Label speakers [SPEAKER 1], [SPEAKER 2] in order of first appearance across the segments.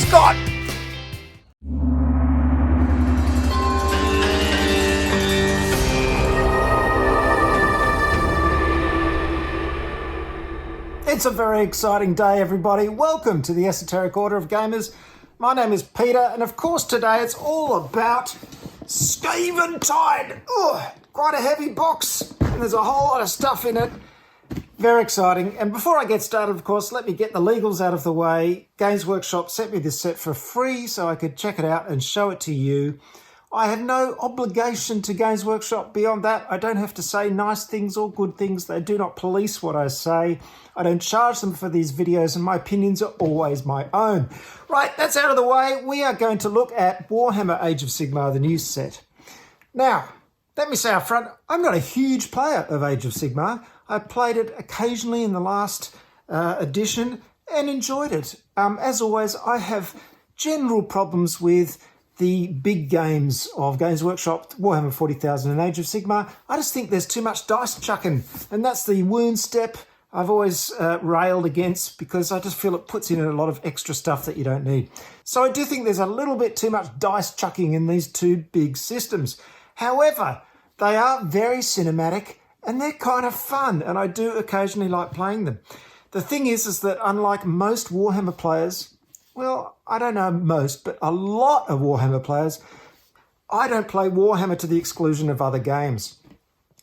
[SPEAKER 1] Scott! It's a very exciting day, everybody. Welcome to the Esoteric Order of Gamers. My name is Peter, and of course today it's all about Skaventide. Quite a heavy box, and there's a whole lot of stuff in it. Very exciting. And before I get started, of course, let me get the legals out of the way. Games Workshop sent me this set for free so I could check it out and show it to you. I have no obligation to Games Workshop beyond that. I don't have to say nice things or good things. They do not police what I say. I don't charge them for these videos, and my opinions are always my own. Right, that's out of the way. We are going to look at Warhammer Age of Sigmar, the new set. Now, let me say up front, I'm not a huge player of Age of Sigmar. I played it occasionally in the last edition and enjoyed it. As always, I have general problems with the big games of Games Workshop, Warhammer 40,000 and Age of Sigmar. I just think there's too much dice chucking, and that's the wound step I've always railed against, because I just feel it puts in a lot of extra stuff that you don't need. So I do think there's a little bit too much dice chucking in these two big systems. However, they are very cinematic and they're kind of fun, and I do occasionally like playing them. The thing is that unlike most Warhammer players, well, I don't know most, but a lot of Warhammer players, I don't play Warhammer to the exclusion of other games.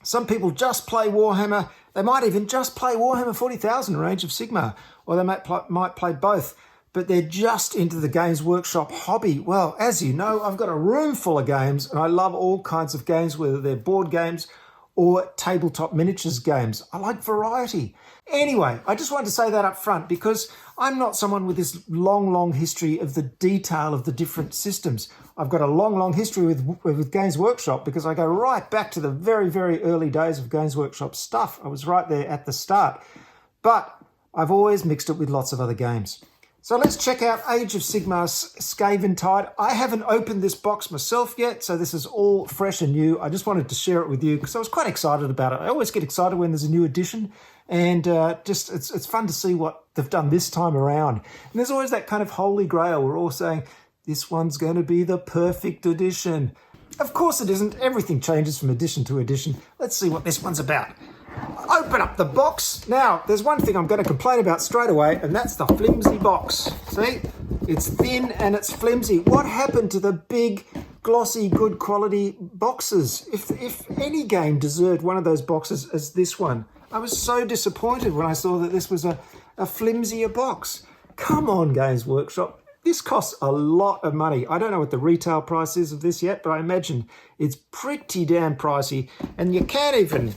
[SPEAKER 1] Some people just play Warhammer. They might even just play Warhammer 40,000 or Age of Sigmar, or they might play both, but they're just into the Games Workshop hobby. Well, as you know, I've got a room full of games, and I love all kinds of games, whether they're board games or tabletop miniatures games. I like variety. Anyway, I just wanted to say that up front, because I'm not someone with this long history of the detail of the different systems. I've got a long history with Games Workshop, because I go right back to the very early days of Games Workshop stuff. I was right there at the start. But I've always mixed it with lots of other games. So let's check out Age of Sigmar's Skaventide. I haven't opened this box myself yet, so this is all fresh and new. I just wanted to share it with you because I was quite excited about it. I always get excited when there's a new edition, and it's fun to see what they've done this time around. And there's always that kind of holy grail. We're all saying, this one's going to be the perfect edition. Of course it isn't. Everything changes from edition to edition. Let's see what this one's about. Open up the box. Now, there's one thing I'm going to complain about straight away, and that's the flimsy box. See? It's thin and it's flimsy. What happened to the big, glossy, good quality boxes? If any game deserved one of those boxes as this one, I was so disappointed when I saw that this was a flimsier box. Come on, Games Workshop. This costs a lot of money. I don't know what the retail price is of this yet, but I imagine it's pretty damn pricey, and you can't even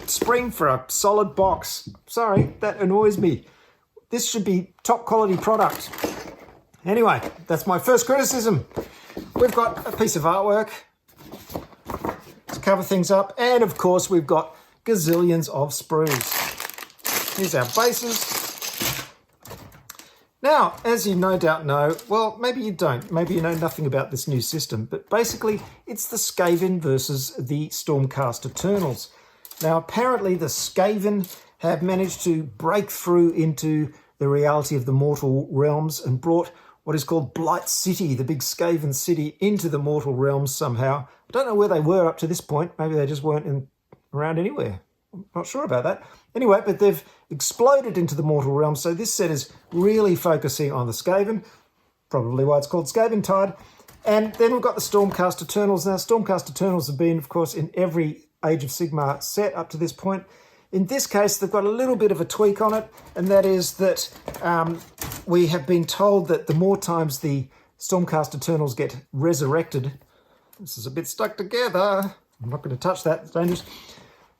[SPEAKER 1] spring for a solid box. Sorry, that annoys me. This should be top quality product. Anyway, that's my first criticism. We've got a piece of artwork to cover things up, and of course we've got gazillions of sprues. Here's our bases. Now, as you no doubt know, well, maybe you don't, maybe you know nothing about this new system, but basically it's the Skaven versus the Stormcast Eternals. Now, apparently the Skaven have managed to break through into the reality of the mortal realms and brought what is called Blight City, the big Skaven city, into the mortal realms somehow. I don't know where they were up to this point. Maybe they just weren't around anywhere. I'm not sure about that. Anyway, but they've exploded into the mortal realms, so this set is really focusing on the Skaven, probably why it's called Skaventide. And then we've got the Stormcast Eternals. Now, Stormcast Eternals have been, of course, in every Age of Sigmar set up to this point. In this case, they've got a little bit of a tweak on it, and that is that we have been told that the more times the Stormcast Eternals get resurrected, this is a bit stuck together, I'm not going to touch that, it's dangerous.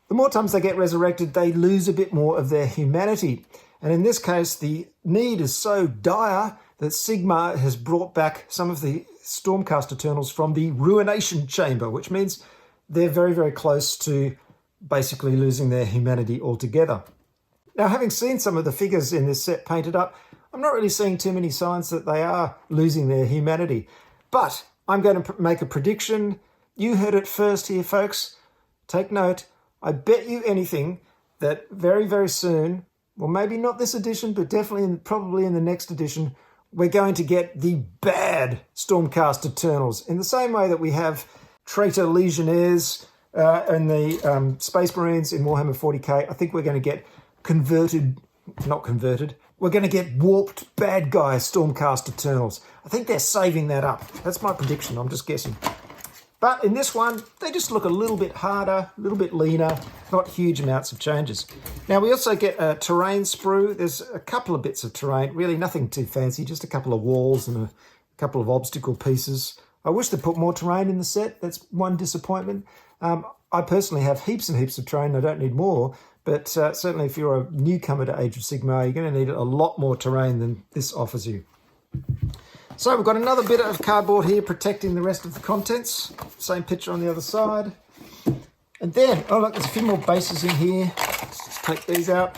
[SPEAKER 1] The more times they get resurrected, they lose a bit more of their humanity. And in this case, the need is so dire that Sigmar has brought back some of the Stormcast Eternals from the Ruination Chamber, which means they're very close to basically losing their humanity altogether. Now, having seen some of the figures in this set painted up, I'm not really seeing too many signs that they are losing their humanity. But I'm going to make a prediction. You heard it first here, folks. Take note. I bet you anything that very soon, well, maybe not this edition, but definitely probably in the next edition, we're going to get the bad Stormcast Eternals in the same way that we have traitor legionnaires and the Space Marines in Warhammer 40k. I think we're going to get we're going to get warped bad guy Stormcast Eternals. I think they're saving that up. That's my prediction. I'm just guessing. But in this one, they just look a little bit harder, a little bit leaner, not huge amounts of changes. Now, we also get a terrain sprue. There's a couple of bits of terrain, really nothing too fancy, just a couple of walls and a couple of obstacle pieces. I wish they put more terrain in the set. That's one disappointment. I personally have heaps and heaps of terrain. I don't need more. But certainly if you're a newcomer to Age of Sigmar, you're going to need a lot more terrain than this offers you. So we've got another bit of cardboard here protecting the rest of the contents. Same picture on the other side. And then, oh look, there's a few more bases in here. Let's just take these out.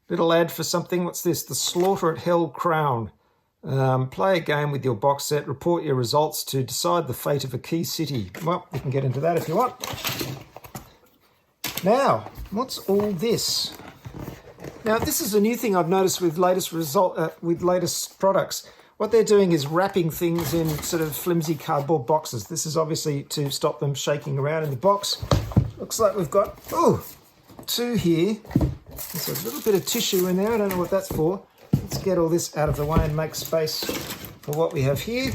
[SPEAKER 1] Little ad for something. What's this? The Slaughter at Hell Crown. Play a game with your box set. Report your results to decide the fate of a key city. Well, we can get into that if you want. Now, what's all this? Now, this is a new thing I've noticed with latest products. What they're doing is wrapping things in sort of flimsy cardboard boxes. This is obviously to stop them shaking around in the box. Looks like we've got, two here. There's a little bit of tissue in there. I don't know what that's for. Let's get all this out of the way and make space for what we have here.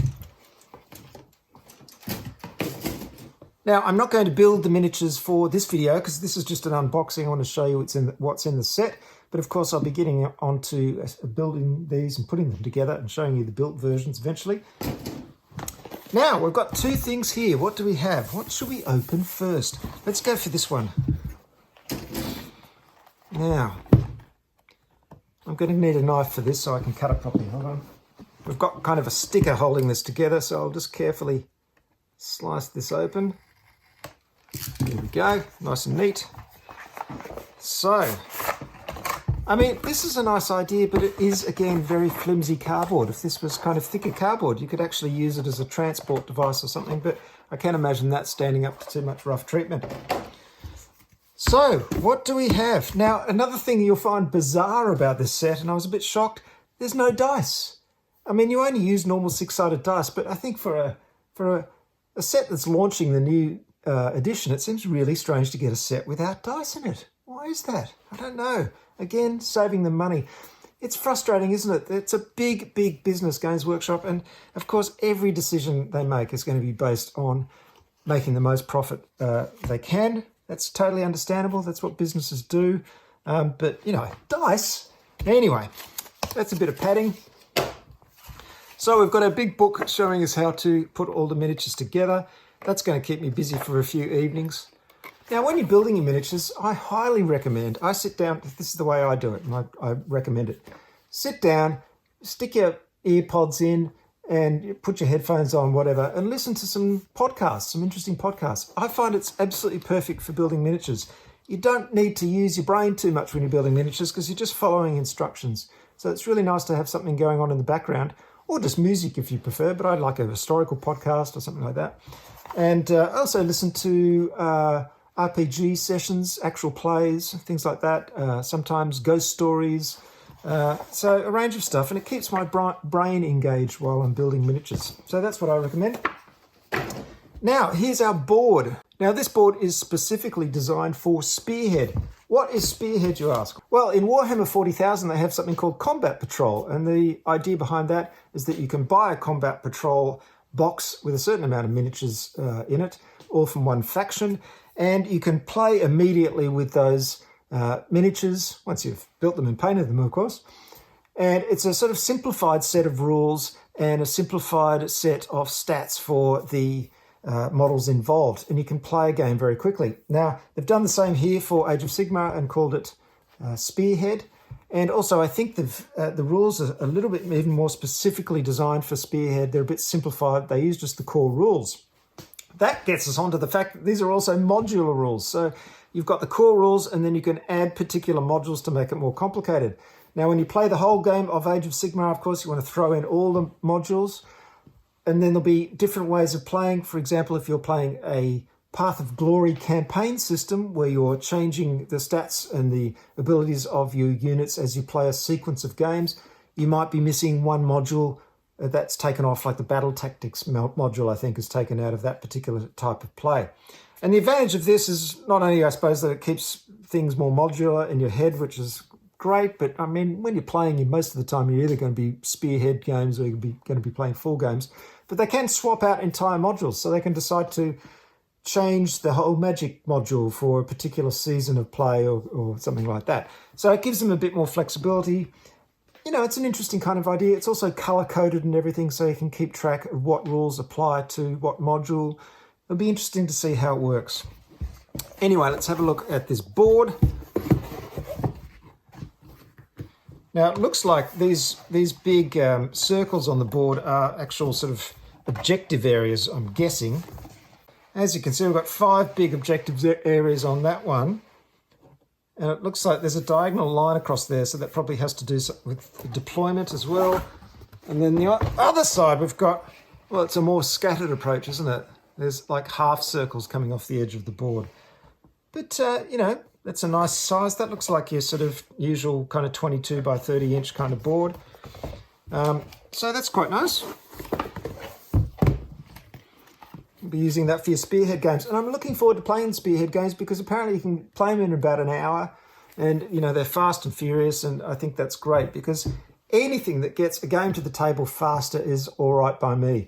[SPEAKER 1] Now, I'm not going to build the miniatures for this video because this is just an unboxing. I want to show you what's in the set. But of course, I'll be getting onto building these and putting them together and showing you the built versions eventually. Now, we've got two things here. What do we have? What should we open first? Let's go for this one. Now, I'm going to need a knife for this so I can cut it properly. Hold on. We've got kind of a sticker holding this together, so I'll just carefully slice this open. There we go. Nice and neat. So, I mean, this is a nice idea, but it is, again, very flimsy cardboard. If this was kind of thicker cardboard, you could actually use it as a transport device or something, but I can't imagine that standing up to too much rough treatment. So, what do we have? Now, another thing you'll find bizarre about this set, and I was a bit shocked, there's no dice. I mean, you only use normal six-sided dice, but I think for a set that's launching the new edition, it seems really strange to get a set without dice in it. Why is that? I don't know. Again, saving them money. It's frustrating, isn't it? It's a big, big business, Games Workshop, and of course, every decision they make is going to be based on making the most profit they can. That's totally understandable. That's what businesses do. But, you know, dice. Anyway, that's a bit of padding. So we've got a big book showing us how to put all the miniatures together. That's going to keep me busy for a few evenings. Now, when you're building your miniatures, I highly recommend, I sit down, this is the way I do it, and I recommend it. Sit down, stick your earpods in, and put your headphones on, whatever, and listen to some podcasts, some interesting podcasts. I find it's absolutely perfect for building miniatures. You don't need to use your brain too much when you're building miniatures because you're just following instructions. So it's really nice to have something going on in the background, or just music if you prefer, but I like a historical podcast or something like that. And I also listen to RPG sessions, actual plays, things like that, sometimes ghost stories, so a range of stuff, and it keeps my brain engaged while I'm building miniatures. So that's what I recommend. Now, here's our board. Now, this board is specifically designed for Spearhead. What is Spearhead, you ask? Well, in Warhammer 40,000, they have something called Combat Patrol, and the idea behind that is that you can buy a Combat Patrol box with a certain amount of miniatures in it, all from one faction, and you can play immediately with those miniatures, once you've built them and painted them, of course. And it's a sort of simplified set of rules and a simplified set of stats for the models involved. And you can play a game very quickly. Now, they've done the same here for Age of Sigmar and called it Spearhead. And also, I think the rules are a little bit even more specifically designed for Spearhead. They're a bit simplified. They use just the core rules. That gets us on to the fact that these are also modular rules. So you've got the core rules, and then you can add particular modules to make it more complicated. Now, when you play the whole game of Age of Sigmar, of course, you want to throw in all the modules, and then there'll be different ways of playing. For example, if you're playing a Path of Glory campaign system where you're changing the stats and the abilities of your units as you play a sequence of games, you might be missing one module that's taken off, like the battle tactics module, I think, is taken out of that particular type of play. And the advantage of this is not only, I suppose, that it keeps things more modular in your head, which is great, but I mean, when you're playing, most of the time you're either going to be Spearhead games or you're going to be playing full games, but they can swap out entire modules, so they can decide to change the whole magic module for a particular season of play or something like that. So it gives them a bit more flexibility. You know, it's an interesting kind of idea. It's also color-coded and everything, so you can keep track of what rules apply to what module. It'll be interesting to see how it works. Anyway, let's have a look at this board. Now, it looks like these big circles on the board are actual sort of objective areas, I'm guessing. As you can see, we've got 5 big objective areas on that one. And it looks like there's a diagonal line across there, so that probably has to do with the deployment as well. And then the other side, we've got, well, it's a more scattered approach, isn't it? There's like half circles coming off the edge of the board. But, you know, that's a nice size. That looks like your sort of usual kind of 22 by 30 inch kind of board. So that's quite nice. Be using that for your Spearhead games, and I'm looking forward to playing Spearhead games because apparently you can play them in about an hour, and you know, they're fast and furious, and I think that's great because anything that gets a game to the table faster is all right by me.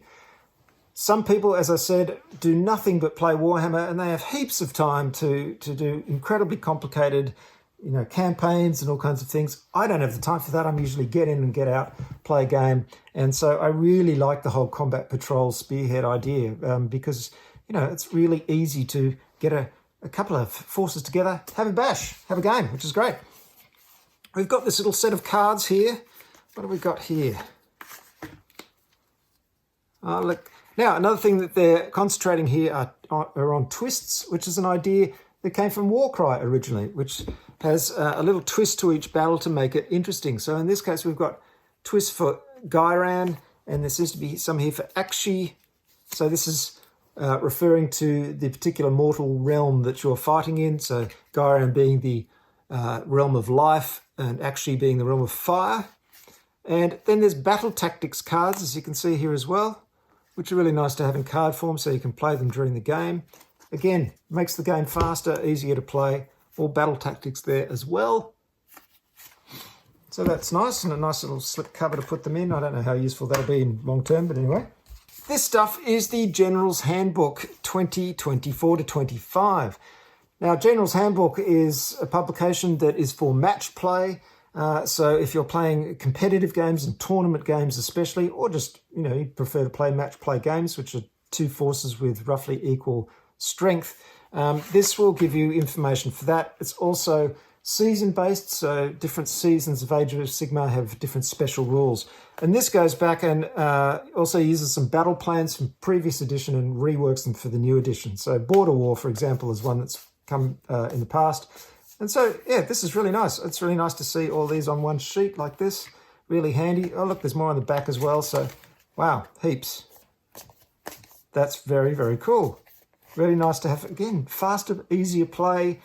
[SPEAKER 1] Some people, as I said, do nothing but play Warhammer, and they have heaps of time to do incredibly complicated, you know, campaigns and all kinds of things. I don't have the time for that. I'm usually get in and get out, play a game. And so I really like the whole combat patrol Spearhead idea because, you know, it's really easy to get a couple of forces together, have a bash, have a game, which is great. We've got this little set of cards here. What have we got here? Look. Now, another thing that they're concentrating here are on twists, which is an idea that came from Warcry originally, which has a little twist to each battle to make it interesting. So in this case, we've got twists for Gyran, and there seems to be some here for Akshi. So this is referring to the particular mortal realm that you're fighting in. So Gyran being the realm of life, and Akshi being the realm of fire. And then there's battle tactics cards, as you can see here as well, which are really nice to have in card form so you can play them during the game. Again, makes the game faster, easier to play. All battle tactics there as well. So that's nice, and a nice little slip cover to put them in. I don't know how useful that'll be in long term, but anyway. This stuff is the General's Handbook 2024 to 25. Now, General's Handbook is a publication that is for match play. So if you're playing competitive games and tournament games especially, or just, you know, you prefer to play match play games, which are 2 forces with roughly equal strength, this will give you information for that. It's also season-based, so different seasons of Age of Sigmar have different special rules. And this goes back and also uses some battle plans from previous edition and reworks them for the new edition. So Border War, for example, is one that's come in the past. And so, yeah, this is really nice. It's really nice to see all these on one sheet like this. Really handy. Oh, look, there's more on the back as well. So, wow, heaps. That's very, very cool. Really nice to have, again, faster, easier play.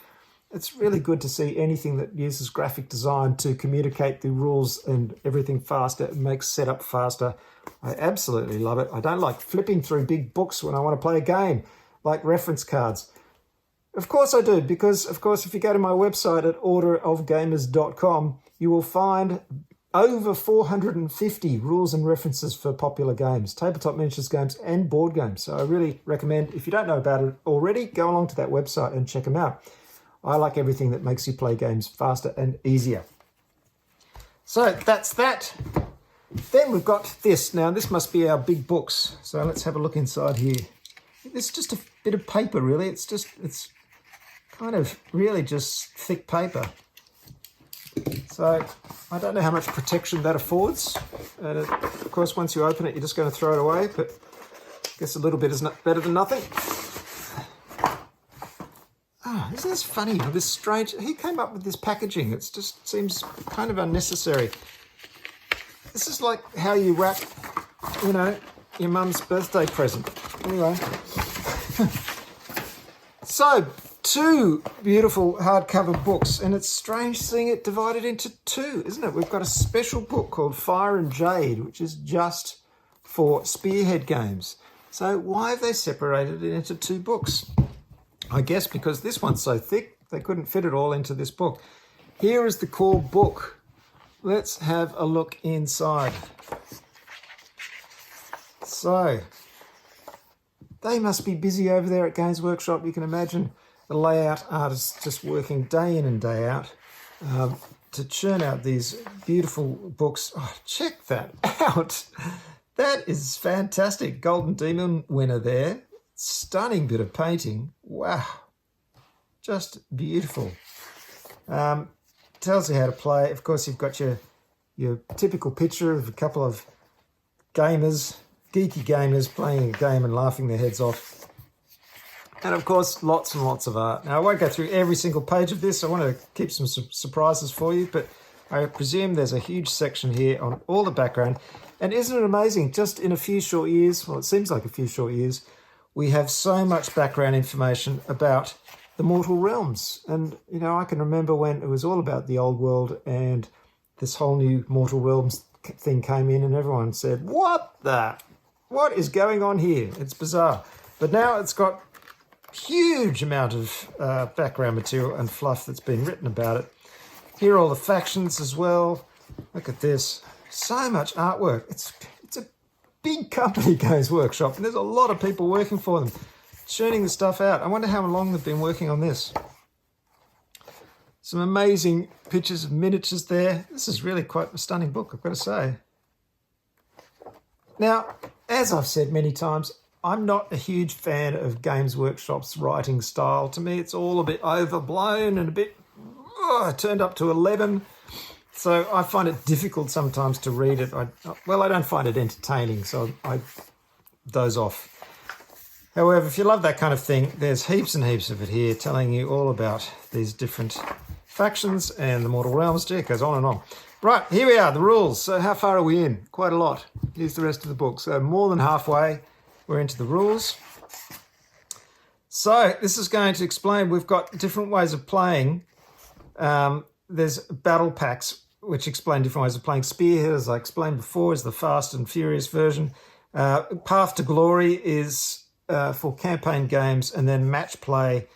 [SPEAKER 1] It's really good to see anything that uses graphic design to communicate the rules and everything faster. It makes setup faster. I absolutely love it. I don't like flipping through big books when I want to play a game, like reference cards. Of course I do, because, of course, if you go to my website at orderofgamers.com, you will find over 450 rules and references for popular games, tabletop miniatures games and board games. So I really recommend, if you don't know about it already, go along to that website and check them out. I like everything that makes you play games faster and easier. So that's that. Then we've got this. Now, this must be our big books. So let's have a look inside here. It's just a bit of paper, really. It's kind of really just thick paper. So I don't know how much protection that affords. And of course, once you open it, you're just going to throw it away. But I guess a little bit is better than nothing. Oh, isn't this funny? This strange... Who came up with this packaging? It just seems kind of unnecessary. This is like how you wrap, you know, your mum's birthday present. Anyway. So, 2 beautiful hardcover books, and it's strange seeing it divided into 2, isn't it? We've got a special book called Fire and Jade, which is just for Spearhead games. So why have they separated it into 2 books? I guess because this one's so thick, they couldn't fit it all into this book. Here is the core book. Let's have a look inside. So, they must be busy over there at Games Workshop. You can imagine the layout artists just working day in and day out to churn out these beautiful books. Oh, check that out. That is fantastic. Golden Demon winner there. Stunning bit of painting. Wow. Just beautiful. Tells you how to play. Of course, you've got your typical picture of a couple of gamers, geeky gamers, playing a game and laughing their heads off. And of course, lots and lots of art. Now, I won't go through every single page of this. I want to keep some surprises for you, but I presume there's a huge section here on all the background. And isn't it amazing? Just in a few short years, well, it seems like a few short years, we have so much background information about the mortal realms. And, you know, I can remember when it was all about the old world and this whole new mortal realms thing came in and everyone said, what is going on here? It's bizarre. But now it's got huge amount of background material and fluff that's been written about it. Here are all the factions as well. Look at this. So much artwork. It's a big company, Games Workshop, and there's a lot of people working for them, churning the stuff out. I wonder how long they've been working on this. Some amazing pictures of miniatures there. This is really quite a stunning book, I've got to say. Now, as I've said many times, I'm not a huge fan of Games Workshop's writing style. To me, it's all a bit overblown and a bit turned up to 11. So I find it difficult sometimes to read it. I don't find it entertaining, so I doze off. However, if you love that kind of thing, there's heaps and heaps of it here telling you all about these different factions and the mortal realms. It goes on and on. Right, here we are, the rules. So how far are we in? Quite a lot. Here's the rest of the book. So more than halfway, we're into the rules. So this is going to explain, we've got different ways of playing. There's battle packs, which explain different ways of playing. Spearhead, as I explained before, is the fast and furious version. Path to Glory is for campaign games, and then match play.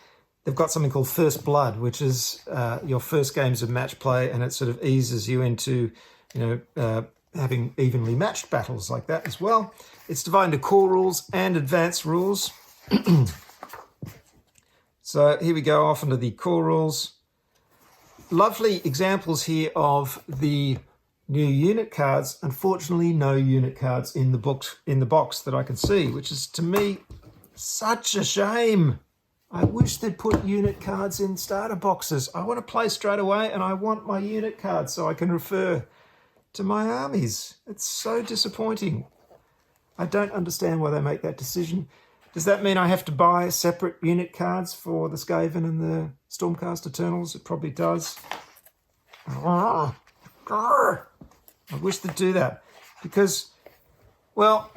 [SPEAKER 1] They've got something called First Blood, which is your first games of match play, and it sort of eases you into, having evenly matched battles like that as well. It's divided into core rules and advanced rules. So here we go off into the core rules. Lovely examples here of the new unit cards. Unfortunately, no unit cards in the box that I can see, which is, to me, such a shame. I wish they'd put unit cards in starter boxes. I want to play straight away, and I want my unit cards so I can refer to my armies. It's so disappointing. I don't understand why they make that decision. Does that mean I have to buy separate unit cards for the Skaven and the Stormcast Eternals? It probably does. I wish they'd do that. Because, well,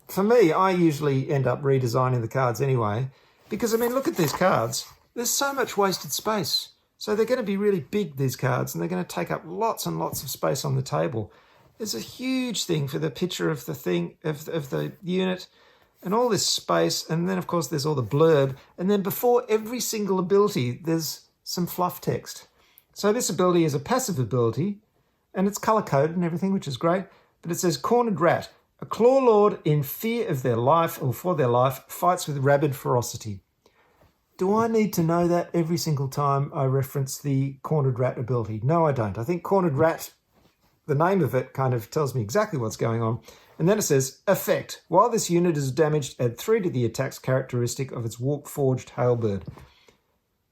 [SPEAKER 1] for me, I usually end up redesigning the cards anyway. Because, I mean, look at these cards. There's so much wasted space. So they're going to be really big, these cards, and they're going to take up lots and lots of space on the table. There's a huge thing for the picture of the thing, of the unit, and all this space, and then, of course, there's all the blurb, and then before every single ability, there's some fluff text. So this ability is a passive ability, and it's colour-coded and everything, which is great, but it says, Cornered Rat, a claw lord in fear of their life or for their life fights with rabid ferocity. Do I need to know that every single time I reference the Cornered Rat ability? No, I don't. I think Cornered Rat, the name of it, kind of tells me exactly what's going on. And then it says, Effect. While this unit is damaged, add 3 to the attack's characteristic of its warp-forged halberd.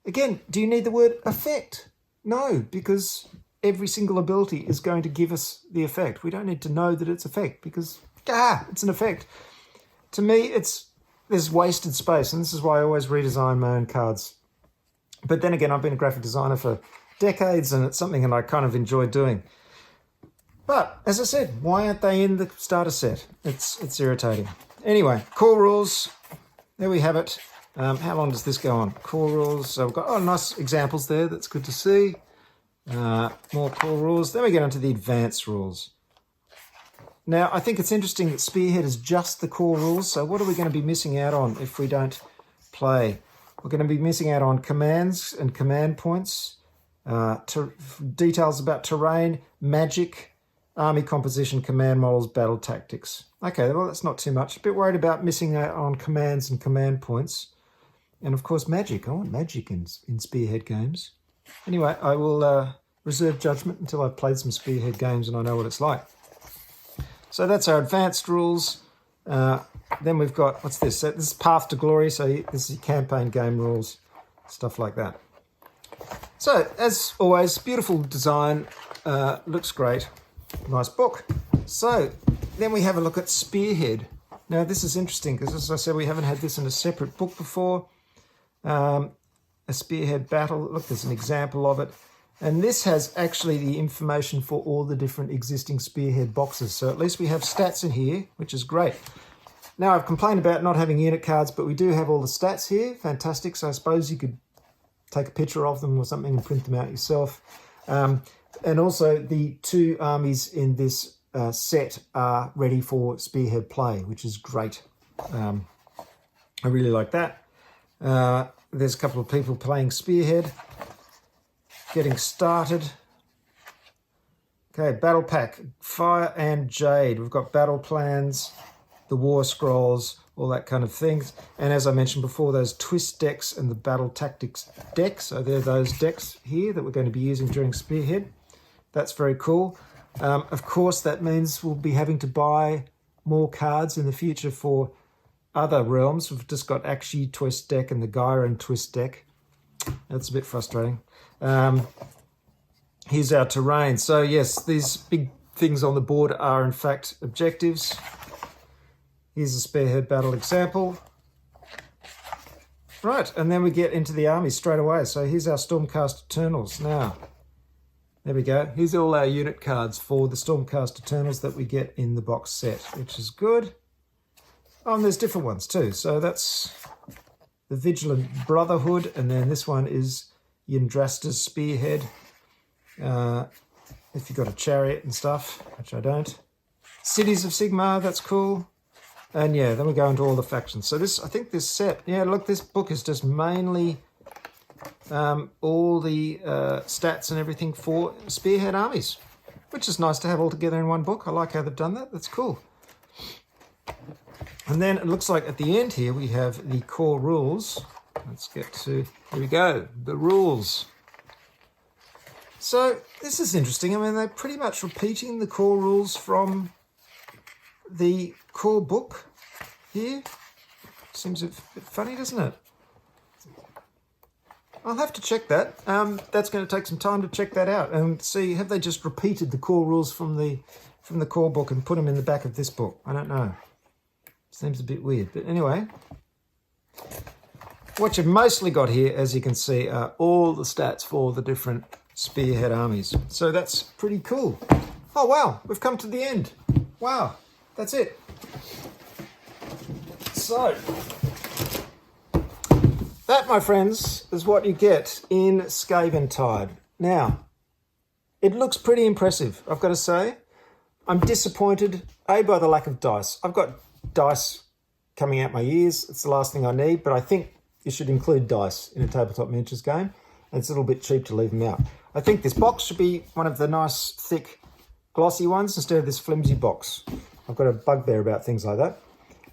[SPEAKER 1] Again, do you need the word effect? No, because every single ability is going to give us the effect. We don't need to know that it's effect because, it's an effect. To me, there's wasted space, and this is why I always redesign my own cards. But then again, I've been a graphic designer for decades, and it's something that I kind of enjoy doing. But, as I said, why aren't they in the starter set? It's irritating. Anyway, core rules. There we have it. How long does this go on? Core rules. So we've got nice examples there. That's good to see. More core rules. Then we get onto the advanced rules. Now, I think it's interesting that Spearhead is just the core rules. So what are we going to be missing out on if we don't play? We're going to be missing out on commands and command points, details about terrain, magic, army composition, command models, battle tactics. Okay, well, that's not too much. A bit worried about missing out on commands and command points. And, of course, magic. I want magic in Spearhead games. Anyway, I will reserve judgment until I've played some Spearhead games and I know what it's like. So that's our advanced rules. Then we've got, what's this? So this is Path to Glory. So this is campaign game rules, stuff like that. So, as always, beautiful design. Looks great. Nice book. So, then we have a look at Spearhead. Now, this is interesting because, as I said, we haven't had this in a separate book before. A Spearhead battle. Look, there's an example of it. And this has actually the information for all the different existing Spearhead boxes. So at least we have stats in here, which is great. Now, I've complained about not having unit cards, but we do have all the stats here. Fantastic. So I suppose you could take a picture of them or something and print them out yourself. And also the 2 armies in this set are ready for Spearhead play, which is great. I really like that. There's a couple of people playing Spearhead. Getting started. Okay, battle pack, Fire and Jade. We've got battle plans, the war scrolls, all that kind of things. And as I mentioned before, those twist decks and the battle tactics decks. So they're those decks here that we're going to be using during Spearhead. That's very cool. Of course, that means we'll be having to buy more cards in the future for other realms. We've just got Akshi twist deck and the Gyron twist deck. That's a bit frustrating. Here's our terrain. So yes, these big things on the board are in fact objectives. Here's a Spearhead battle example. Right, and then we get into the army straight away. So here's our Stormcast Eternals. Now, there we go. Here's all our unit cards for the Stormcast Eternals that we get in the box set, which is good. Oh, and there's different ones too. So that's the Vigilant Brotherhood, and then this one is Yndrasta's Spearhead. If you've got a chariot and stuff, which I don't. Cities of Sigmar, that's cool. And yeah, then we go into all the factions. So this, I think this set, yeah, look, this book is just mainly all the stats and everything for Spearhead armies, which is nice to have all together in one book. I like how they've done that. That's cool. And then it looks like at the end here we have the core rules. Let's get to, here we go, the rules. So this is interesting. I mean, they're pretty much repeating the core rules from the core book here. Seems a bit funny, doesn't it? I'll have to check that. That's going to take some time to check that out and see, have they just repeated the core rules from the core book and put them in the back of this book? I don't know. Seems a bit weird, but anyway. What you've mostly got here, as you can see, are all the stats for the different Spearhead armies. So that's pretty cool. Oh, wow, we've come to the end. Wow, that's it. So, that, my friends, is what you get in Skaventide. Now, it looks pretty impressive, I've got to say. I'm disappointed, by the lack of dice. I've got dice coming out my ears. It's the last thing I need, but I think you should include dice in a tabletop miniatures game. And it's a little bit cheap to leave them out. I think this box should be one of the nice, thick, glossy ones instead of this flimsy box. I've got a bugbear about things like that.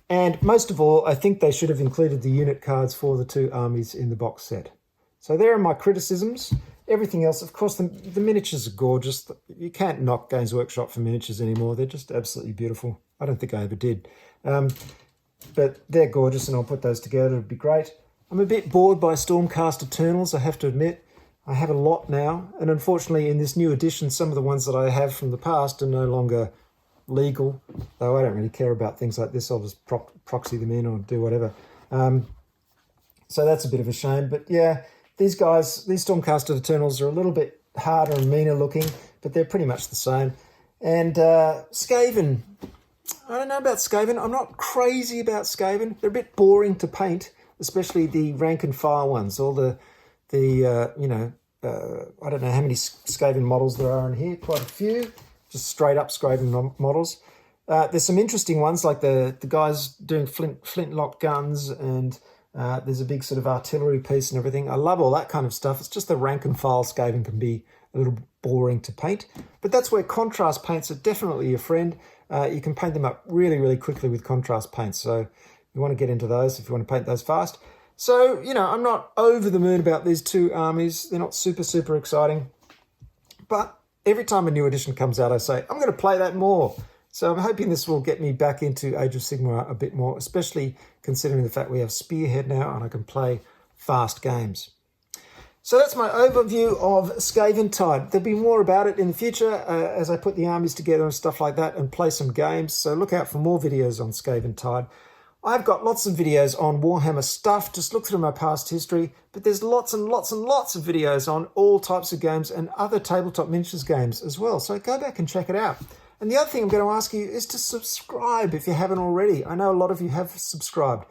[SPEAKER 1] And most of all, I think they should have included the unit cards for the 2 armies in the box set. So there are my criticisms. Everything else, of course, the miniatures are gorgeous. You can't knock Games Workshop for miniatures anymore. They're just absolutely beautiful. I don't think I ever did. But they're gorgeous, and I'll put those together. It'd be great. I'm a bit bored by Stormcast Eternals, I have to admit. I have a lot now, and unfortunately in this new edition, some of the ones that I have from the past are no longer legal, though I don't really care about things like this. I'll just proxy them in or do whatever. So that's a bit of a shame. But yeah, these Stormcast Eternals are a little bit harder and meaner looking, but they're pretty much the same. And Skaven, I don't know about Skaven. I'm not crazy about Skaven. They're a bit boring to paint. especially the rank and file ones, all the I don't know how many Skaven models there are in here, quite a few, just straight up Skaven models. There's some interesting ones like the guys doing flintlock guns, and there's a big sort of artillery piece and everything. I love all that kind of stuff. It's just the rank and file Skaven can be a little boring to paint, but that's where contrast paints are definitely your friend. You can paint them up really, really quickly with contrast paints. So you want to get into those if you want to paint those fast. So, I'm not over the moon about these two armies. They're not super, super exciting. But every time a new edition comes out, I say, I'm going to play that more. So I'm hoping this will get me back into Age of Sigmar a bit more, especially considering the fact we have Spearhead now and I can play fast games. So that's my overview of Skaventide. There'll be more about it in the future as I put the armies together and stuff like that and play some games. So look out for more videos on Skaventide. I've got lots of videos on Warhammer stuff. Just look through my past history. But there's lots and lots and lots of videos on all types of games and other tabletop miniatures games as well. So go back and check it out. And the other thing I'm going to ask you is to subscribe if you haven't already. I know a lot of you have subscribed.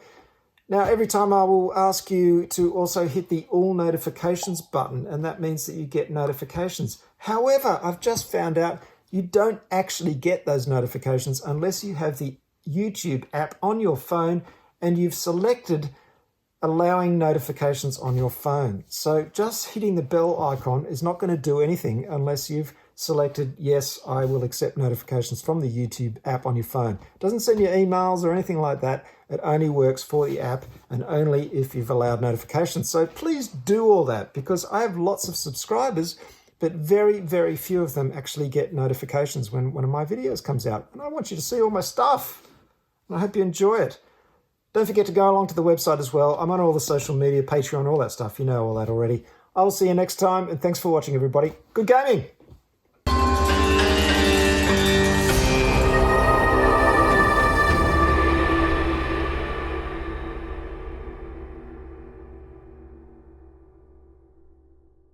[SPEAKER 1] Now, every time I will ask you to also hit the all notifications button, and that means that you get notifications. However, I've just found out you don't actually get those notifications unless you have the YouTube app on your phone and you've selected allowing notifications on your phone. So just hitting the bell icon is not going to do anything unless you've selected, yes, I will accept notifications from the YouTube app on your phone. It doesn't send you emails or anything like that. It only works for the app and only if you've allowed notifications. So please do all that, because I have lots of subscribers, but very, very few of them actually get notifications when one of my videos comes out. And I want you to see all my stuff. And I hope you enjoy it. Don't forget to go along to the website as well. I'm on all the social media, Patreon, all that stuff. You know all that already. I will see you next time, and thanks for watching, everybody. Good gaming!